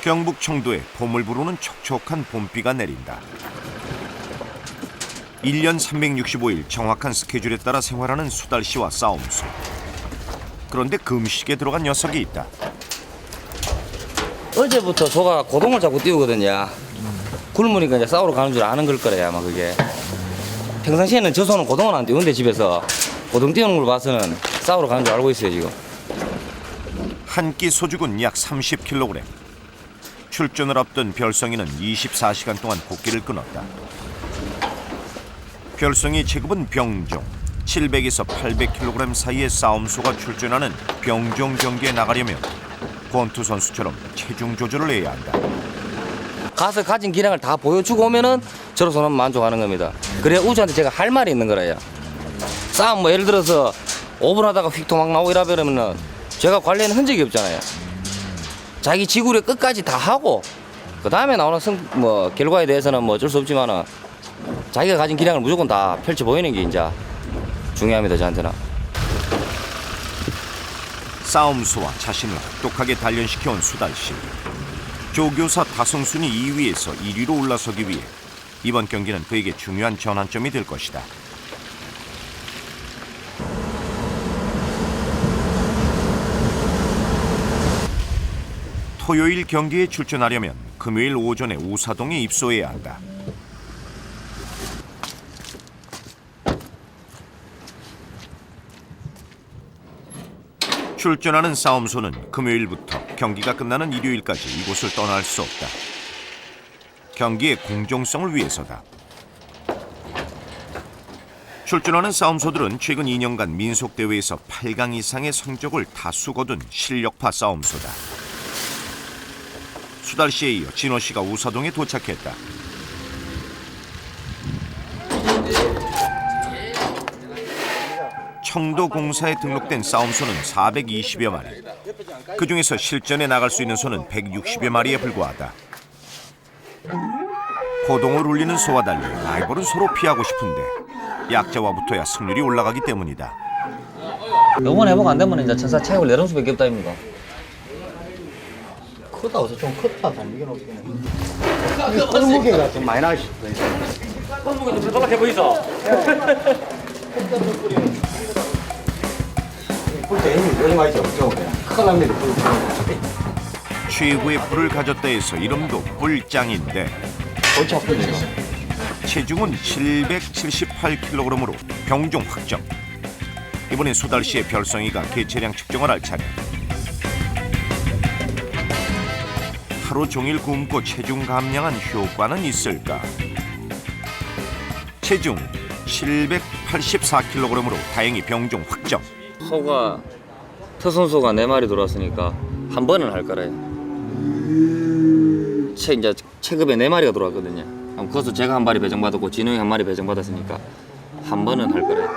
경북 청도에 봄을 부르는 촉촉한 봄비가 내린다. 1년 365일 정확한 스케줄에 따라 생활하는 수달 씨와 싸움수. 그런데 금식에 들어간 녀석이 있다. 어제부터 소가 고동을 자꾸 띄우거든요. 굶으니까 이제 싸우러 가는 줄 아는 걸 거래요, 아마 그게. 평상시에는 저 소는 고동을 안 띄우는데 집에서 고동 띄우는 걸 봐서는 싸우러 가는 줄 알고 있어요, 지금. 한 끼 소죽은 약 30kg. 출전을 앞둔 별성이는 24시간 동안 곡기를 끊었다. 별성이 체급은 병종, 700에서 800kg 사이의 싸움소가 출전하는 병종 경기에 나가려면 권투 선수처럼 체중 조절을 해야 한다. 가서 가진 기량을 다 보여주고 오면은 저로서는 만족하는 겁니다. 그래야 우주한테 제가 할 말이 있는 거래요. 싸움 뭐 예를 들어서 5분 하다가 휙 도망 나오고 이러면은 제가 관리하는 흔적이 없잖아요. 자기 지구를 끝까지 다 하고 그 다음에 나오는 결과에 대해서는 뭐 어쩔 수 없지만은 자기가 가진 기량을 무조건 다 펼쳐 보이는 게 이제 중요합니다, 저한테는. 싸움수와 자신을 똑똑하게 단련시켜온 수달씨. 조교사 다성순이 2위에서 1위로 올라서기 위해 이번 경기는 그에게 중요한 전환점이 될 것이다. 토요일 경기에 출전하려면 금요일 오전에 우사동에 입소해야 한다. 출전하는 싸움소는 금요일부터 경기가 끝나는 일요일까지 이곳을 떠날 수 없다. 경기의 공정성을 위해서다. 출전하는 싸움소들은 최근 2년간 민속대회에서 8강 이상의 성적을 다수 거둔 실력파 싸움소다. 수달 씨에 이어 진호 씨가 우사동에 도착했다. 청도공사에 등록된 싸움소는 420여 마리. 그중에서 실전에 나갈 수 있는 소는 160여 마리에 불과하다. 고동을 울리는 소와 달리 라이벌은 서로 피하고 싶은데 약자와 붙어야 승률이 올라가기 때문이다. 이번 회복 안 되면 이제 천사 체육을 내려놓을 수밖에 없다 입니다. 크다 어서 좀 컸다 달리기는 없겠네. 꼴무게가 좀 많이 나시. 꼴무게 좀 조각해 보이소. 뿔때 힘이 너무 많이 없죠. 큰일 납니다. 최고의 뿔을 가졌다 해서 이름도 뿔짱인데 골치 아프네요. 체중은 778kg으로 병종 확정. 이번엔 수달 씨의 별성이가 개체량 측정을 할 차례. 하루 종일 굶고 체중 감량한 효과는 있을까? 체중 784kg으로 다행히 병종 확정. 소가 터선소가 4마리 들어왔으니까 한 번은 할 거래요. 이제 체급에 4마리가 들어왔거든요. 그것도 제가 한 마리 배정받았고 진웅이 한 마리 배정받았으니까 한 번은 할 거래요.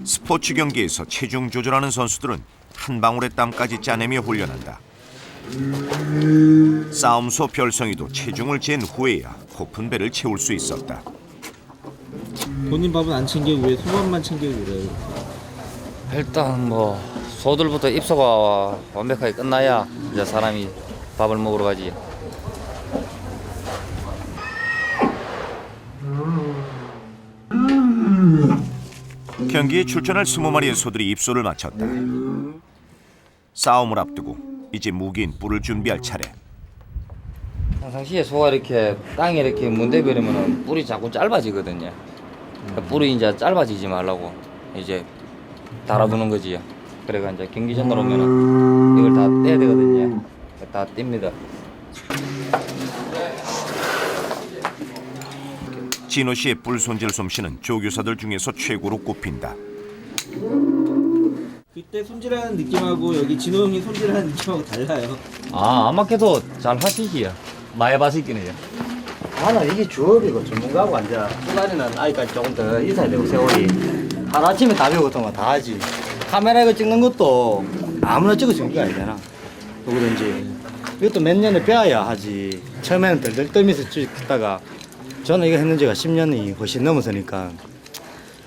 스포츠 경기에서 체중 조절하는 선수들은 한 방울의 땀까지 짜내며 훈련한다. 싸움소 별성이도 체중을 잰 후에야 고픈 배를 채울 수 있었다. 본인 밥은 안 챙기고 왜 소밥만 챙기고 그래요? 일단 뭐 소들부터 입소가 완벽하게 끝나야 이제 사람이 밥을 먹으러 가지. 경기에 출전할 20마리의 소들이 입소를 마쳤다. 싸움을 앞두고 이제 무기인 뿔을 준비할 차례. 평상시에 소가 이렇게 땅에 이렇게 문대버리면 뿔이 자꾸 짧아지거든요. 뿔이 이제 짧아지지 말라고 이제 달아두는 거지요. 그래가 이제 경기 전날 오면은 이걸 다 떼야 되거든요. 다 띱니다. 진호 씨의 뿔 손질 솜씨는 조교사들 중에서 최고로 꼽힌다. 그때 손질하는 느낌하고 여기 진호 형이 손질하는 느낌하고 달라요. 안 맞게도 잘 하시기야. 많이 봐시긴 해요. 나는 이게 주업이고 전문가고 앉아. 수달이는 아이까지 조금 더 있어야 되고 세월이. 하루아침에 다 배우고 다 하지. 카메라 이거 찍는 것도 아무나 찍을 수 있는 게 아니잖아. 누구든지. 이것도 몇 년을 배워야 하지. 처음에는 덜덜 떨면서 찍다가 저는 이거 했는 지가 10년이 훨씬 넘어서니까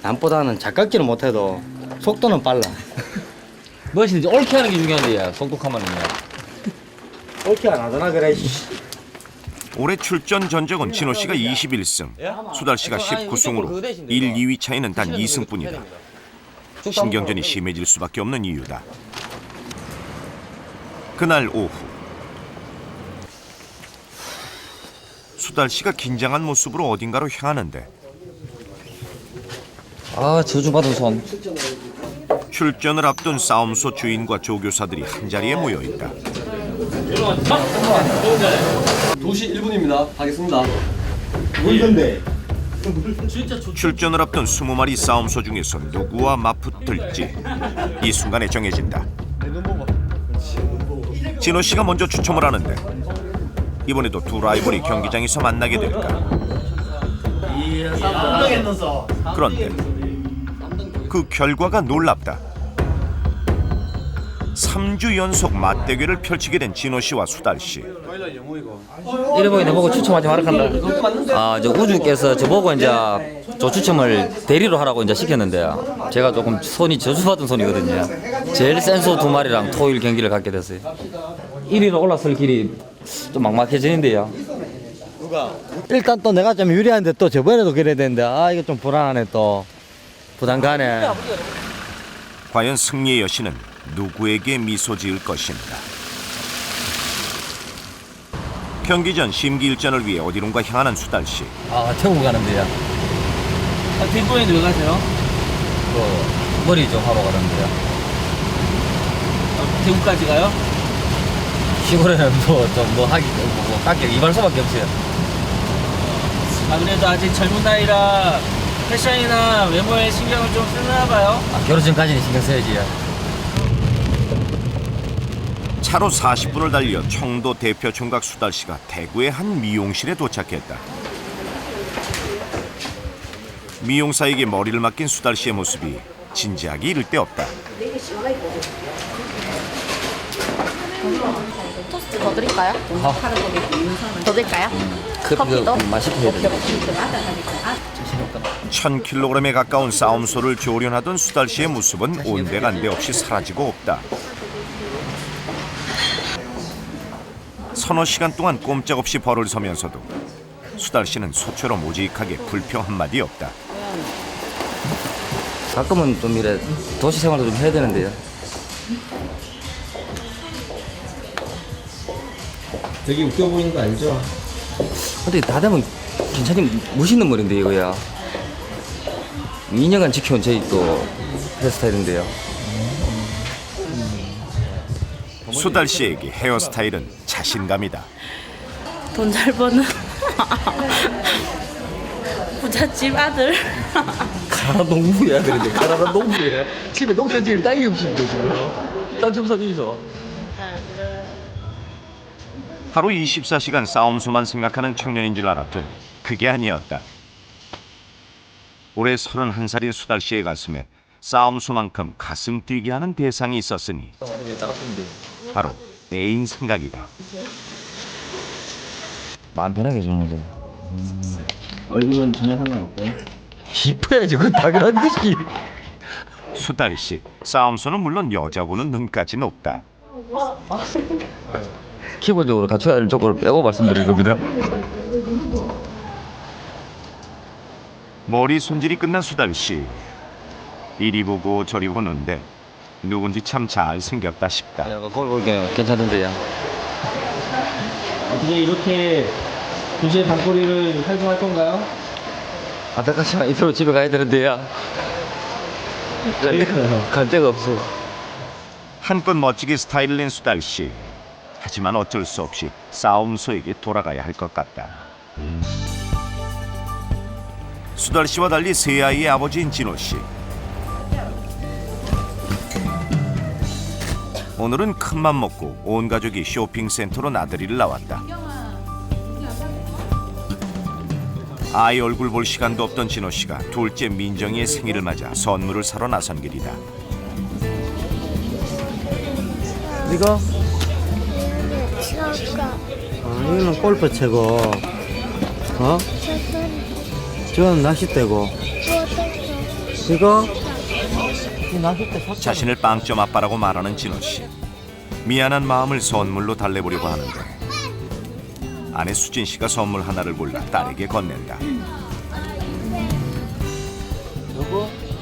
남보다는 작각지는 못해도 속도는 빨라. 무엇이든지 옳게 하는 게 중요한데요. 속독하면은요. 그렇게 안 하잖아 그래. 올해 출전 전적은 진호 씨가 21승, 수달 씨가 19승으로 1, 2위 차이는 단 2승뿐이다. 신경전이 심해질 수밖에 없는 이유다. 그날 오후 수달 씨가 긴장한 모습으로 어딘가로 향하는데 아 저주받은 손. 출전을 앞둔 싸움소 주인과 조교사들이 한자리에 모여 있다. 도시 1분입니다. 가겠습니다. 출전을 앞둔 20마리 싸움소 중에서 누구와 맞붙을지 이 순간에 정해진다. 진호 씨가 먼저 추첨을 하는데 이번에도 두 라이벌이 경기장에서 만나게 될까? 그런데 그 결과가 놀랍다. 3주 연속 맞대결을 펼치게 된 진호 씨와 수달 씨. 이래 내 보고 추첨하지 마라 한다. 아, 저 우주께서 저 보고 이제 저 추첨을 대리로 하라고 이제 시켰는데요. 제가 조금 손이 저주받은 손이거든요. 제일 센 소 두 마리랑 토요일 경기를 갖게 됐어요. 1위로 올라설 길이 좀 막막해지는데요. 일단 또 내가 좀 유리한데 또 저번에도 그래야 되는데 아 이거 좀 불안하네 또. 부담 가네. 과연 승리의 여신은 누구에게 미소 지을 것인가? 경기 전 심기일전을 위해 어디론가 향하는 수달 씨. 아, 태우고 가는데요. 뒷부분에 왜 가세요? 그 머리 좀 하러 가는데요. 대구까지 가요? 시골에는 뭐 하기 뭐 가격 이발소밖에 없어요. 아 그래도 아직 젊은 나이라 패션이나 외모에 신경을 좀 쓰나 봐요. 아, 결혼 전까지는 신경 써야지. 차로 40분을 달려 청도 대표 총각 수달 씨가 대구의 한 미용실에 도착했다. 미용사에게 머리를 맡긴 수달 씨의 모습이 진지하기 이를 데 없다. 토스트 더 드릴까요? 더 드릴까요? 커피도? 맛있게 해야 돼. 1000kg에 가까운 싸움소를 조련하던 수달 씨의 모습은 온데간데 없이 사라지고 없다. 서너 시간 동안 꼼짝없이 벌을 서면서도 수달 씨는 소처럼 오직하게 불평 한마디 없다. 가끔은 좀 이래 도시 생활도 좀 해야 되는데요. 되게 웃겨 보이는 거 알죠? 근데 다 되면 괜찮이 멋있는 머리인데 이거야. 2년간 지켜온 저희 또 헤어스타일인데요. 수달 씨에게 헤어스타일은 자신감이다. 돈 잘 버는 부잣집 아들. 가라 농부야 그런데 가라 농부야. 집에 농사지을 땅이 없습니다 지금. 땅 좀 사주이소. 하루 24시간 싸움소만 생각하는 청년인 줄 알았더니 그게 아니었다. 올해 31살인 수달 씨의 가슴에 싸움소만큼 가슴 뛰게 하는 대상이 있었으니 바로 애인 생각이다. 마음 편하게 주는 거죠. 얼굴은 전혀 상관없고요. 이뻐야지 그건 당연한 거지. 수달 씨, 싸움소는 물론 여자 보는 눈까지 높다. 기본적으로 갖춰야 할 조건을 빼고 말씀드릴 겁니다. 머리 손질이 끝난 수달 씨. 이리 보고 저리 보는데 누군지 참 잘생겼다 싶다. 거울 보기엔 괜찮은데요. 어떻게 이렇게 2시에 밤거리를 활동할 건가요? 안타깝지만 이대로 집에 가야 되는데요. 갈 데가 없어요. 한껏 멋지게 스타일을 낸 수달 씨. 하지만 어쩔 수 없이 싸움소에게 돌아가야 할 것 같다. 수달 씨와 달리 세 아이의 아버지인 진호 씨. 오늘은 큰맘 먹고 온 가족이 쇼핑센터로 나들이를 나왔다. 아이 얼굴 볼 시간도 없던 진호 씨가 둘째 민정이의 생일을 맞아 선물을 사러 나선 길이다. 이거? 이거는 골프채고 저건 낚싯대고 이거? 이 낚싯대 샀잖아. 자신을 빵점 아빠라고 말하는 진호 씨. 미안한 마음을 선물로 달래보려고 하는데 아내 수진 씨가 선물 하나를 골라 딸에게 건넨다.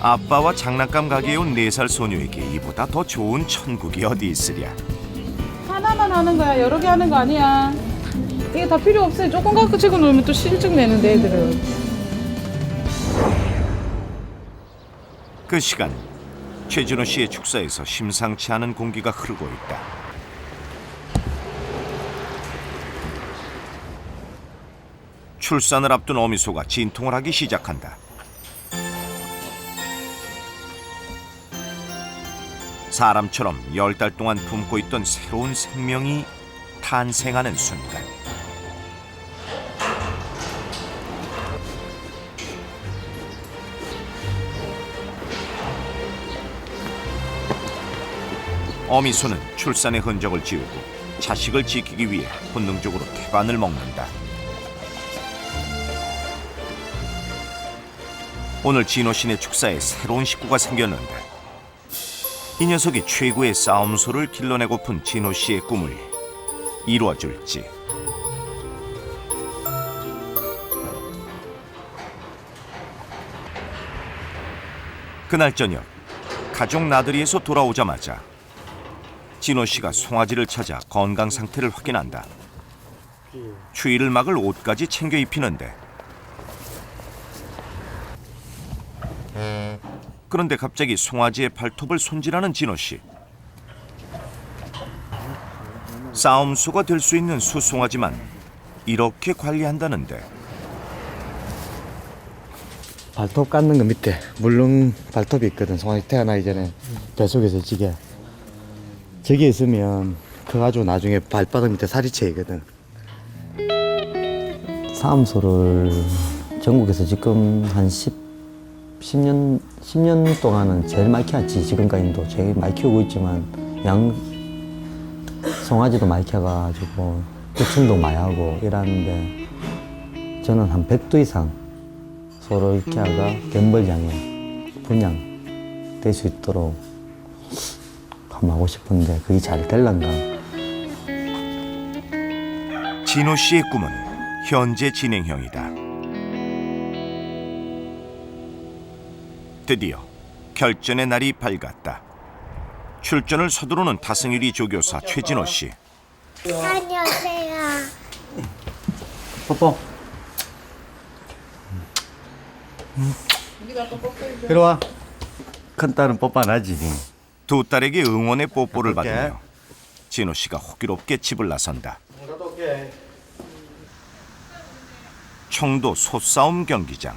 아빠와 장난감 가게에 온 4살 소녀에게 이보다 더 좋은 천국이 어디 있으랴. 하나만 하는 거야. 여러 개 하는 거 아니야. 이게 다 필요 없어요. 조금 갖고 치고 놀면 또 실증 내는데 애들은. 그 시간 최진호 씨의 축사에서 심상치 않은 공기가 흐르고 있다. 출산을 앞둔 어미소가 진통을 하기 시작한다. 사람처럼 10달 동안 품고 있던 새로운 생명이 탄생하는 순간. 어미소는 출산의 흔적을 지우고 자식을 지키기 위해 본능적으로 태반을 먹는다. 오늘 진호 씨네 축사에 새로운 식구가 생겼는데 이 녀석이 최고의 싸움소를 길러내고픈 진호 씨의 꿈을 이루어줄지. 그날 저녁 가족 나들이에서 돌아오자마자 진호 씨가 송아지를 찾아 건강 상태를 확인한다. 추위를 막을 옷까지 챙겨 입히는데 그런데 갑자기 송아지의 발톱을 손질하는 진호 씨. 싸움소가 될 수 있는 수송아지만 이렇게 관리한다는데 발톱 깎는 거 밑에 물렁 발톱이 있거든. 송아지 태어나기 전에 뱃속에서 찌개. 저기 있으면 그거 가지고 나중에 발바닥 밑에 살이 채이거든. 사암소를 전국에서 지금 한 10년 동안은 제일 많이 키웠지. 지금까지도 제일 많이 키우고 있지만 송아지도 많이 키워가지고 구충도 많이 하고 이러는데 저는 한 100도 이상 소를 키워가 갯벌장에 분양될 수 있도록 한번 하고 싶은데 그게 잘 될란가. 진호 씨의 꿈은 현재 진행형이다. 드디어 결전의 날이 밝았다. 출전을 서두르는 다승일이 조교사 최진호 씨. 안녕하세요. 뽀뽀. 이리 와. 큰 딸은 뽀뽀 안 하지. 두 딸에게 응원의 뽀뽀를 받으며 진호 씨가 호기롭게 집을 나선다. 청도 소싸움 경기장.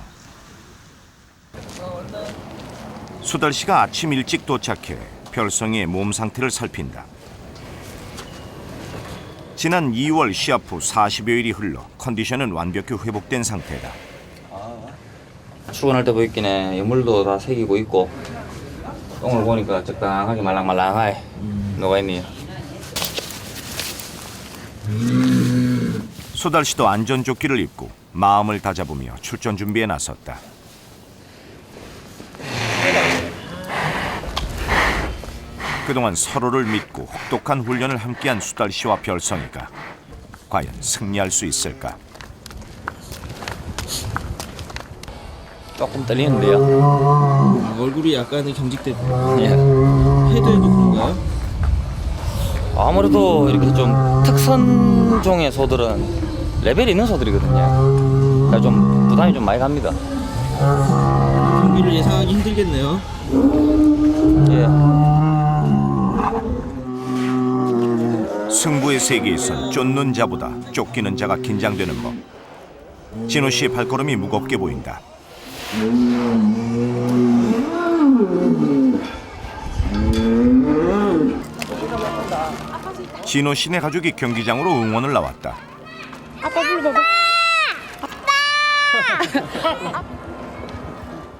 수달 씨가 아침 일찍 도착해 별성이의 몸 상태를 살핀다. 지난 2월 시합 후 40여일이 흘러 컨디션은 완벽히 회복된 상태다. 출근할 때 보이기네 여물도 다 새기고 있고 똥을 보니까 적당하게 말랑말랑하게 녹아있네요. 수달 씨도 안전조끼를 입고 마음을 다잡으며 출전 준비에 나섰다. 그동안 서로를 믿고 혹독한 훈련을 함께한 수달 씨와 별성이가 과연 승리할 수 있을까? 조금 떨리는데요. 얼굴이 약간은 경직돼. 예. 해도 그런가요? 아무래도 이렇게 좀 특선종의 소들은 레벨이 있는 소들이거든요. 그래서 좀 부담이 좀 많이 갑니다. 경기를 예상하기 힘들겠네요. 예. 승부의 세계에선 쫓는 자보다 쫓기는 자가 긴장되는 법. 진호 씨의 발걸음이 무겁게 보인다. 진호 씨네 가족이 경기장으로 응원을 나왔다. 아빠 불러봐.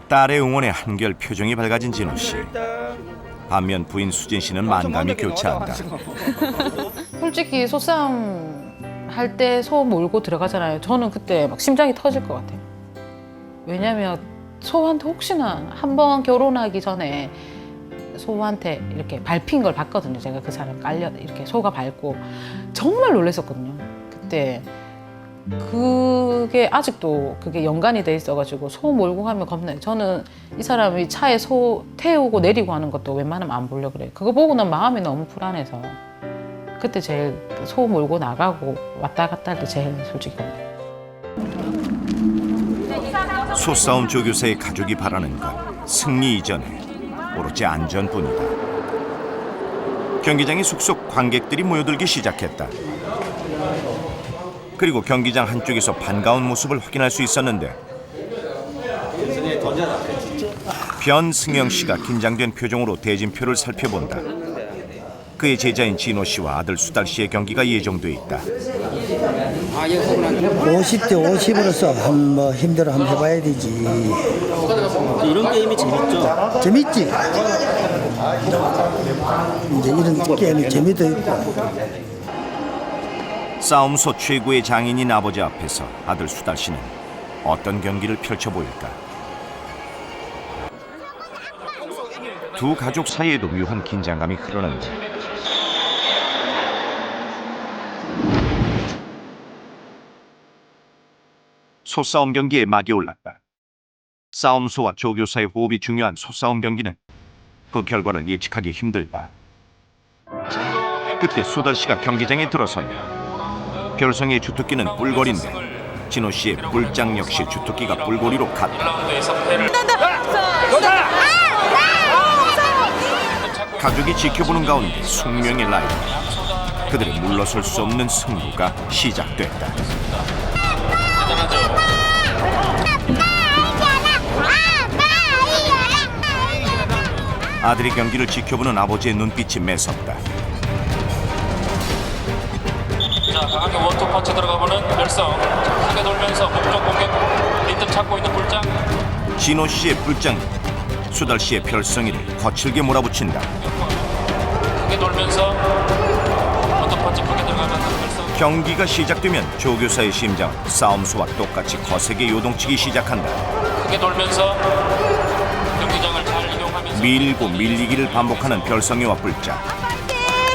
딸의 응원에 한결 표정이 밝아진 진호 씨. 반면 부인 수진 씨는 만감이 교차한다. 솔직히 소싸움 할 때 소 몰고 들어가잖아요. 저는 그때 막 심장이 터질 것 같아요. 왜냐면 소한테 혹시나 한 번 결혼하기 전에 소한테 이렇게 밟힌 걸 봤거든요. 제가 그 사람 깔려 이렇게 소가 밟고 정말 놀랐었거든요. 그때 그게 아직도 그게 연관이 돼 있어가지고 소 몰고 가면 겁나요. 저는 이 사람이 차에 소 태우고 내리고 하는 것도 웬만하면 안 보려고 그래요. 그거 보고 난 마음이 너무 불안해서 그때 제일 소 몰고 나가고 왔다 갔다 할 때 제일 솔직히 겁나요. 소싸움 조교사의 가족이 바라는 건 승리 이전에 오로지 안전뿐이다. 경기장에 속속 관객들이 모여들기 시작했다. 그리고 경기장 한쪽에서 반가운 모습을 확인할 수 있었는데 변승영 씨가 긴장된 표정으로 대진표를 살펴본다. 그의 제자인 진호 씨와 아들 수달 씨의 경기가 예정돼 있다. 50대 50으로서 한번 힘들어 한번 해봐야 되지. 이런 게임이 재밌죠? 재밌지? 이제 이런 게임이 재미도 있고. 싸움소 최고의 장인인 아버지 앞에서 아들 수달 씨는 어떤 경기를 펼쳐 보일까? 두 가족 사이에도 묘한 긴장감이 흐르는데 소싸움 경기에 막이 올랐다. 싸움소와 조교사의 호흡이 중요한 소싸움 경기는 그 결과를 예측하기 힘들다. 그때 수달 씨가 경기장에 들어선다. 별성의 주특기는 뿔걸인데 진호 씨의 뿔장 역시 주특기가 뿔고리로 갔다. 가족이 지켜보는 가운데 숙명의 라이벌, 그들의 물러설 수 없는 승부가 시작됐다. 아들의 경기를 지켜보는 아버지의 눈빛이 매섭다. 자, 강하게 원투펀치 들어가보는 별성. 크게 돌면서 목적 공격 리듬 찾고 있는 불장. 진호 씨의 뿔장이 수달 씨의 별성이를 거칠게 몰아붙인다. 크게 돌면서 원투펀치 크게 들어가면 별성. 경기가 시작되면 조교사의 심장은 싸움소와 똑같이 거세게 요동치기 시작한다. 크게 돌면서 경기장을 잘 이용하면서 밀고 밀리기를 반복하는 별성이와 뿔장.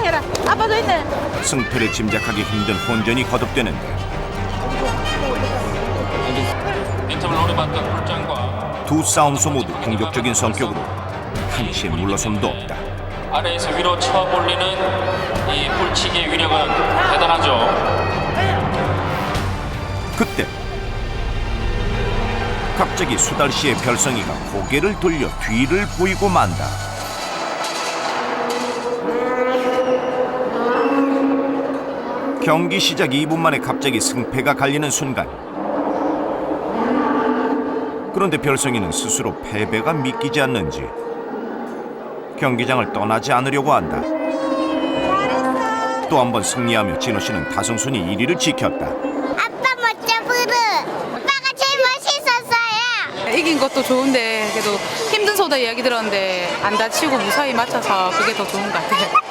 해라. 아빠도 있네. 승패를 짐작하기 힘든 혼전이 거듭되는데 빈틈을 노려봤던 불장과 두 싸움소 모두 공격적인 성격으로 한치의 물러섬도 없다. 아래에서 위로 쳐올리는 이 불치기의 위력은 대단하죠. 그때 갑자기 수달 씨의 별성이가 고개를 돌려 뒤를 보이고 만다. 경기 시작 2분 만에 갑자기 승패가 갈리는 순간, 그런데 별성이는 스스로 패배가 믿기지 않는지 경기장을 떠나지 않으려고 한다. 또 한 번 승리하며 진호 씨는 다성순이 1위를 지켰다. 아빠 멋져 부르. 아빠가 제일 멋있었어요. 이긴 것도 좋은데 그래도 힘든 소다 이야기 들었는데 안 다치고 무사히 맞춰서 그게 더 좋은 것 같아요.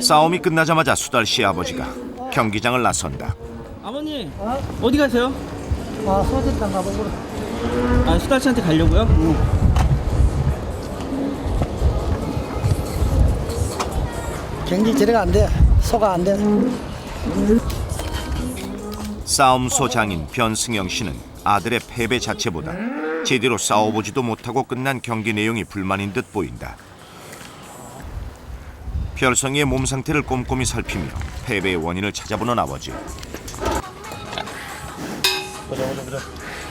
싸움이 끝나자마자 수달 씨의 아버지가 경기장을 나선다. 아버님 어디 가세요? 소주잔 가보고. 수달 씨한테 가려고요? 경기 저래가 안 돼. 소가 안 돼. 싸움소 장인 변승영 씨는 아들의 패배 자체보다 제대로 싸워보지도 못하고 끝난 경기 내용이 불만인 듯 보인다. 별성이의 몸 상태를 꼼꼼히 살피며 패배의 원인을 찾아보는 아버지.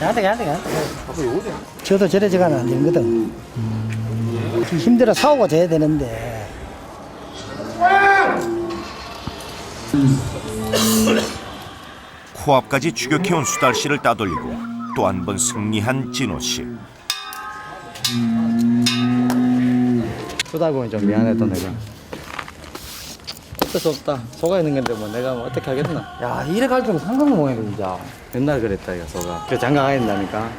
야. 저도 저래 저가는 안 되거든. 힘들어 싸우고 져야 되는데. 코앞까지 추격해온 수달 씨를 따돌리고 또 한 번 승리한 진호 씨. 수달 보니 좀 미안했다 내가. 어쩔 수 없다. 소가 있는 건데 뭐 내가 뭐 어떻게 하겠나. 야 이래 갈 줄 상상도 못해 진짜. 맨날 그랬다 이거 소가. 그 장가 가야 된다니까.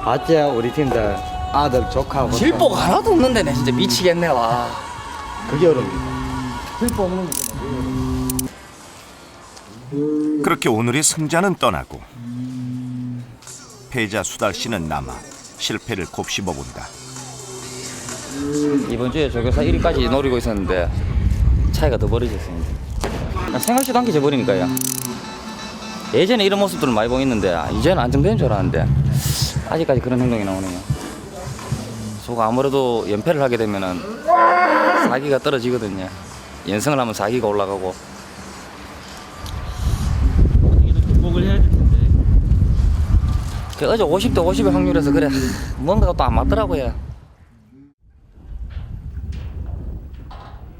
봤지 우리 팀들 아들 조카. 질복 하나도 없는데 내 진짜 미치겠네 와. 그게 어렵니다. 실수 없는 거지. 그렇게 오늘의 승자는 떠나고 패자 수달 씨는 남아 실패를 곱씹어 본다. 이번 주에 조교사 1위까지 노리고 있었는데 차이가 더 벌어졌습니다. 생각지도 않게 져버리니까요. 예전에 이런 모습들을 많이 보였는데 이제는 안정되는 줄 알았는데 아직까지 그런 행동이 나오네요. 소가 아무래도 연패를 하게 되면은 사기가 떨어지거든요. 연승을 하면 사기가 올라가고. 어떻게든 극복을 해야 될 텐데. 어제 50대 50의 확률에서 그래 뭔가가 또 안 맞더라고요.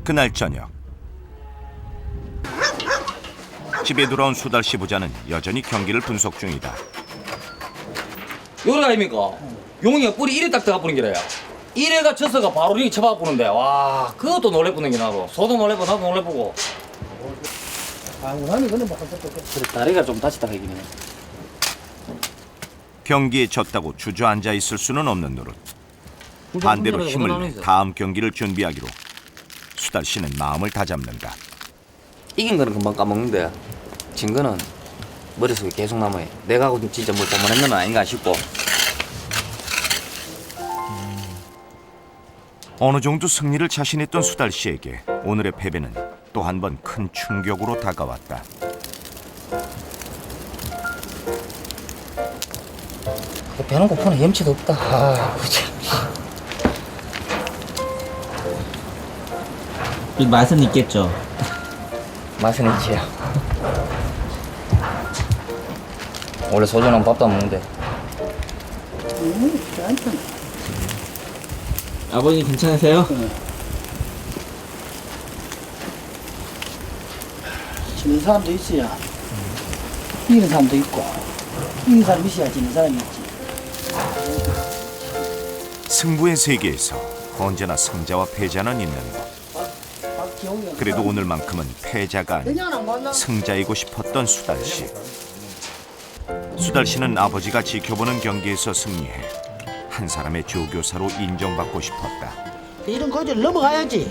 그날 저녁 집에 돌아온 수달 씨 부자는 여전히 경기를 분석 중이다. 요리 아닙니까? 용이가 뿔이 이래 딱 들어가 보는 게래요. 이래가 져서가 바로 이렇게 쳐봐 보는데 와 그것도 놀래보는 게 나도 소도 놀래보고 나도 놀래보고. 나는 그는 뭐 할 것도 없고. 그래 다리가 좀 다치다 하긴 해. 경기에 졌다고 주저앉아 있을 수는 없는 노릇. 반대로 힘을 내 다음 경기를 준비하기로 수달 씨는 마음을 다잡는다. 이긴 거는 금방 까먹는데 진 거는 머릿속에 계속 남아요. 내가 진짜 뭘 잘못했는 건 아닌가 싶고. 어느 정도 승리를 자신했던 수달 씨에게 오늘의 패배는 또 한 번 큰 충격으로 다가왔다. 배는 고프는 염치도 없다. 아, 그치. 맛은 있겠죠. 맛은 있지요. 원래 소주는 밥도 안 먹는데. 괜찮다. 아버님 괜찮으세요? 지는 사람도 있어야 이기는 사람도 있고 이기는 사람이 있어야 지는 사람이 있지. 승부의 세계에서 언제나 승자와 패자는 있는 것. 그래도 오늘만큼은 패자가 아닌 승자이고 싶었던 수달 씨. 수달 씨는 아버지가 지켜보는 경기에서 승리해 한 사람의 조교사로 인정받고 싶었다. 이런 거리를 넘어가야지.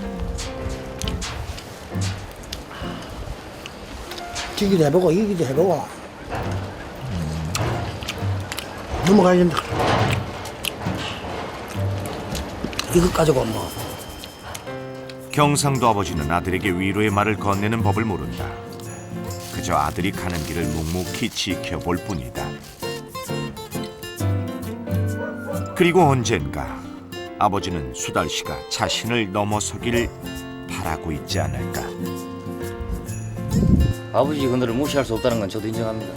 지기도 해보고 이기도 해보고 넘어가야 된다. 이것 가지고 뭐. 경상도 아버지는 아들에게 위로의 말을 건네는 법을 모른다. 그저 아들이 가는 길을 묵묵히 지켜볼 뿐이다. 그리고 언젠가 아버지는 수달 씨가 자신을 넘어서길 바라고 있지 않을까. 아버지 그늘을 무시할 수 없다는 건 저도 인정합니다.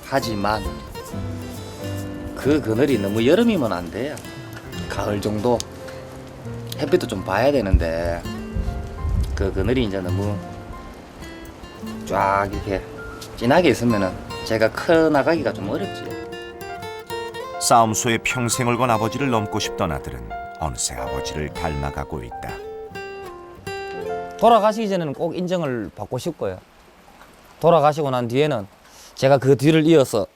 하지만 그 그늘이 너무 여름이면 안 돼요. 가을 정도 햇빛도 좀 봐야 되는데 그 그늘이 이제 너무 쫙 이렇게 진하게 있으면은 제가 커 나가기가 좀 어렵지. 싸움소에 평생을 건 아버지를 넘고 싶던 아들은 어느새 아버지를 닮아가고 있다. 돌아가시기 전에는 꼭 인정을 받고 싶고요. 돌아가시고 난 뒤에는 제가 그 뒤를 이어서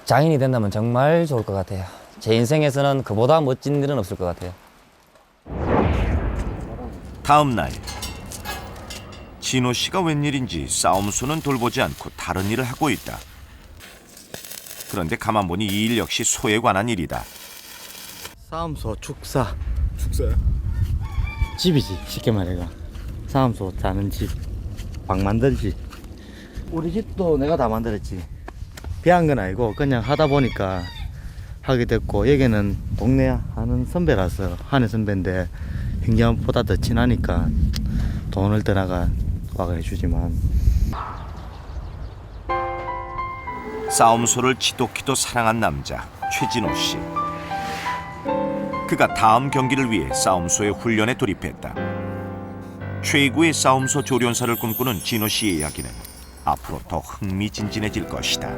장인이 된다면 정말 좋을 것 같아요. 제 인생에서는 그보다 멋진 일은 없을 것 같아요. 다음 날 진호 씨가 웬일인지 싸움소는 돌보지 않고 다른 일을 하고 있다. 그런데 가만 보니 이 일 역시 소에 관한 일이다. 싸움소 축사. 축사야? 집이지 쉽게 말해가. 싸움소 자는 집. 방 만들지. 우리 집도 내가 다 만들었지. 배한 건 아니고 그냥 하다 보니까 하게 됐고, 여기는 동네 하는 선배라서 한해 선배인데 형님보다 더 친하니까 돈을 떠나가 와가 해주지만. 싸움소를 지독히도 사랑한 남자 최진호 씨. 그가 다음 경기를 위해 싸움소의 훈련에 돌입했다. 최고의 싸움소 조련사를 꿈꾸는 진호 씨의 이야기는 앞으로 더 흥미진진해질 것이다.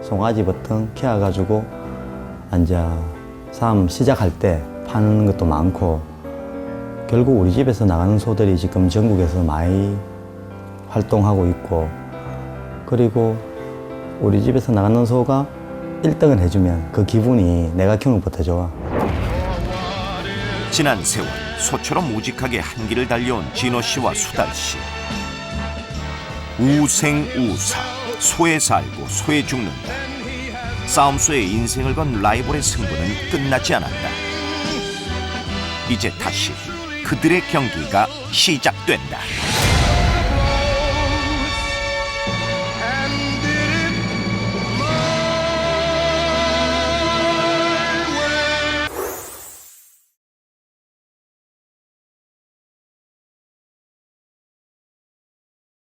송아지부터 키워가지고 이제 싸움 시작할 때 파는 것도 많고, 결국 우리 집에서 나가는 소들이 지금 전국에서 많이 활동하고 있고, 그리고 우리 집에서 나가는 소가 1등을 해주면 그 기분이 내가 키우는 것보다 좋아. 지난 세월 소처럼 우직하게 한 길을 달려온 진호 씨와 수달 씨. 우생우사, 소에 살고 소에 죽는다. 싸움소에 인생을 건 라이벌의 승부는 끝나지 않았다. 이제 다시 그들의 경기가 시작된다.